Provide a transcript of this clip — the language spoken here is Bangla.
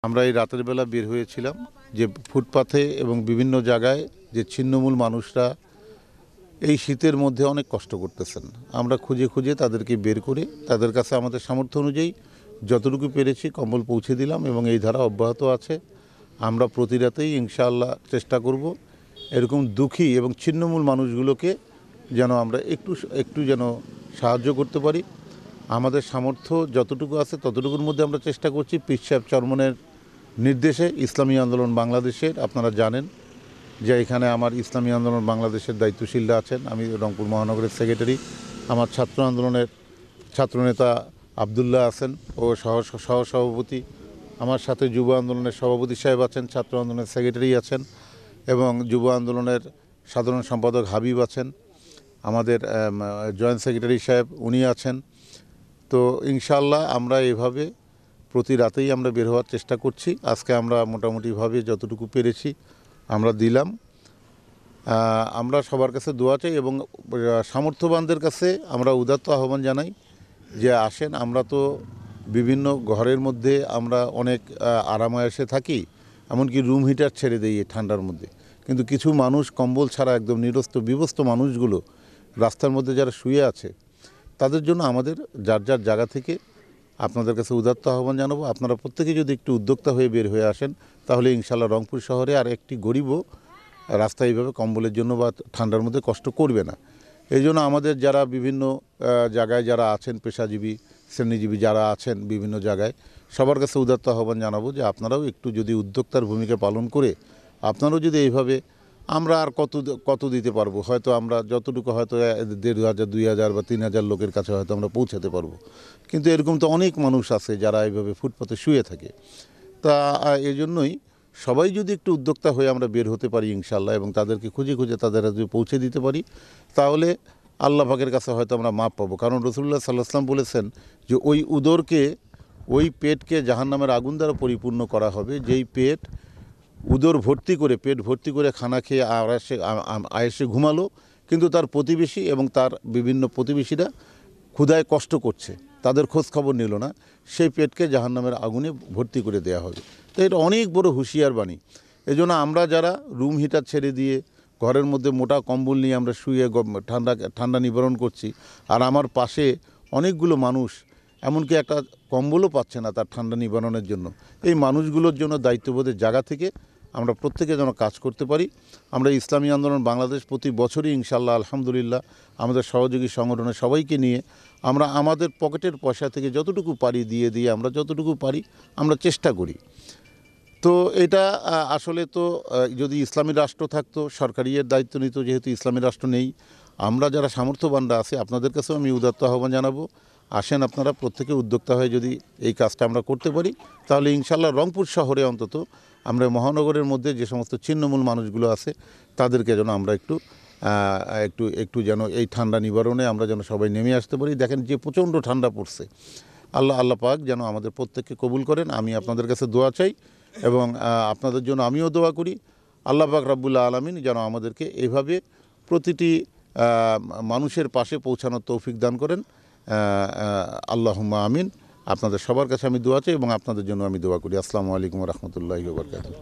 আমরা এই রাতের বেলা বের হয়েছিলাম যে ফুটপাথে এবং বিভিন্ন জায়গায় যে ছিন্নমূল মানুষরা এই শীতের মধ্যে অনেক কষ্ট করতেছেন। আমরা খুঁজে খুঁজে তাদেরকে বের করে তাদের কাছে আমাদের সামর্থ্য অনুযায়ী যতটুকু পেরেছি কম্বল পৌঁছে দিলাম এবং এই ধারা অব্যাহত আছে। আমরা প্রতি রাতেই ইনশাআল্লাহ চেষ্টা করব এরকম দুঃখী এবং ছিন্নমূল মানুষগুলোকে যেন আমরা একটু একটু যেন সাহায্য করতে পারি। আমাদের সামর্থ্য যতটুকু আছে ততটুকুর মধ্যে আমরা চেষ্টা করছি। পীর সাহেব চরমনের নির্দেশে ইসলামী আন্দোলন বাংলাদেশের, আপনারা জানেন যে এখানে আমার ইসলামী আন্দোলন বাংলাদেশের দায়িত্বশীলরা আছেন। আমি রংপুর মহানগরের সেক্রেটারি। আমার ছাত্র আন্দোলনের ছাত্রনেতা আবদুল্লাহ আছেন ও সহসভাপতি। আমার সাথে যুব আন্দোলনের সভাপতি সাহেব আছেন, ছাত্র আন্দোলনের সেক্রেটারি আছেন এবং যুব আন্দোলনের সাধারণ সম্পাদক হাবিব আছেন। আমাদের জয়েন্ট সেক্রেটারি সাহেব উনি আছেন। তো ইনশাআল্লাহ আমরা এভাবে প্রতি রাতেই আমরা বের হওয়ার চেষ্টা করছি। আজকে আমরা মোটামুটিভাবে যতটুকু পেরেছি আমরা দিলাম। আমরা সবার কাছে দোয়া চাই এবং সামর্থ্যবানদের কাছে আমরা উদাত্ত আহ্বান জানাই যে আসেন। আমরা তো বিভিন্ন ঘরের মধ্যে আমরা অনেক আরামায়েশে থাকি, এমনকি রুম হিটার ছেড়ে দিই ঠান্ডার মধ্যে, কিন্তু কিছু মানুষ কম্বল ছাড়া একদম নিরস্ত বিবস্ত মানুষগুলো রাস্তার মধ্যে যারা শুয়ে আছে তাদের জন্য আমাদের যার যার জায়গা থেকে আপনাদের কাছে উদাত্ত আহ্বান জানাবো। আপনারা প্রত্যেকে যদি একটু উদ্যোক্তা হয়ে বের হয়ে আসেন তাহলে ইনশাআল্লাহ রংপুর শহরে আর একটি গরিবও রাস্তায় এইভাবে কম্বলের জন্য বা ঠান্ডার মধ্যে কষ্ট করবে না। এই জন্য আমাদের যারা বিভিন্ন জায়গায় যারা আছেন, পেশাজীবী শ্রেণীজীবী যারা আছেন বিভিন্ন জায়গায়, সবার কাছে উদাত্ত আহ্বান জানাবো যে আপনারাও একটু যদি উদ্যোক্তার ভূমিকা পালন করে আপনারাও যদি এইভাবে, আমরা আর কত দিতে পারবো, হয়তো আমরা যতটুকু হয়তো 1,500, 2,000 বা 3,000 লোকের কাছে হয়তো আমরা পৌঁছাতে পারবো, কিন্তু এরকম তো অনেক মানুষ আছে যারা এইভাবে ফুটপাতে শুয়ে থাকে। তা এই জন্যই সবাই যদি একটু উদ্যোক্তা হয়ে আমরা বের হতে পারি ইনশাআল্লাহ এবং তাদেরকে খুঁজে খুঁজে তাদের যদি পৌঁছে দিতে পারি তাহলে আল্লাহ পাকের কাছে হয়তো আমরা মাপ পাবো। কারণ রাসূলুল্লাহ সাল্লাল্লাহু আলাইহি ওয়াসাল্লাম বলেছেন যে ওই উদরকে, ওই পেটকে জাহান্নামের আগুন দ্বারা পরিপূর্ণ করা হবে যেই পেট উদর ভর্তি করে, পেট ভর্তি করে খানা খেয়ে আয়েসে ঘুমালো, কিন্তু তার প্রতিবেশী এবং তার বিভিন্ন প্রতিবেশীরা ক্ষুধায় কষ্ট করছে, তাদের খোঁজ খবর নিল না, সেই পেটকে জাহান্নামের আগুনে ভর্তি করে দেয়া হবে। তো এটা অনেক বড় হুঁশিয়ার বাণী। এই জন্য আমরা যারা রুম হিটার ছেড়ে দিয়ে ঘরের মধ্যে মোটা কম্বল নিয়ে আমরা শুয়ে ঠান্ডা নিবারণ করছি, আর আমার পাশে অনেকগুলো মানুষ এমনকি একটা কম্বলও পাচ্ছে না তার ঠান্ডা নিবারণের জন্য, এই মানুষগুলোর জন্য দায়িত্ববোধের জায়গা থেকে আমরা প্রত্যেকে যেন কাজ করতে পারি। আমরা ইসলামী আন্দোলন বাংলাদেশ প্রতি বছরই ইনশাআল্লাহ আলহামদুলিল্লাহ আমাদের সহযোগী সংগঠনের সবাইকে নিয়ে আমরা আমাদের পকেটের পয়সা থেকে যতটুকু পারি দিয়ে আমরা যতটুকু পারি আমরা চেষ্টা করি। তো এটা আসলে তো যদি ইসলামী রাষ্ট্র থাকতো, সরকারি এর দায়িত্ব নিত, যেহেতু ইসলামী রাষ্ট্র নেই, আমরা যারা সামর্থ্যবানরা আছি আপনাদের কাছেও আমি উদাত্ত আহ্বান জানাবো, আসেন আপনারা প্রত্যেকে উদ্যোক্তা হয়ে যদি এই কাজটা আমরা করতে পারি তাহলে ইনশাআল্লাহ রংপুর শহরে অন্তত আমরা মহানগরের মধ্যে যে সমস্ত ছিন্নমূল মানুষগুলো আছে তাদেরকে যেন আমরা একটু একটু যেন এই ঠান্ডা নিবারণে আমরা যেন সবাই নেমে আসতে পারি। দেখেন যে প্রচণ্ড ঠান্ডা পড়ছে, আল্লাহ পাক যেন আমাদের প্রত্যেককে কবুল করেন। আমি আপনাদের কাছে দোয়া চাই এবং আপনাদের জন্য আমিও দোয়া করি। আল্লাহ পাক রব্বুল আলামিন যেন আমাদেরকে এইভাবে প্রতিটি মানুষের পাশে পৌঁছানোর তৌফিক দান করেন। আল্লাহুম্মা আমিন। আপনাদের সবার কাছে আমি দোয়া চাই এবং আপনাদের জন্য আমি দোয়া করি। আসসালামু আলাইকুম ওয়া রাহমাতুল্লাহি ওয়া বারাকাতুহু।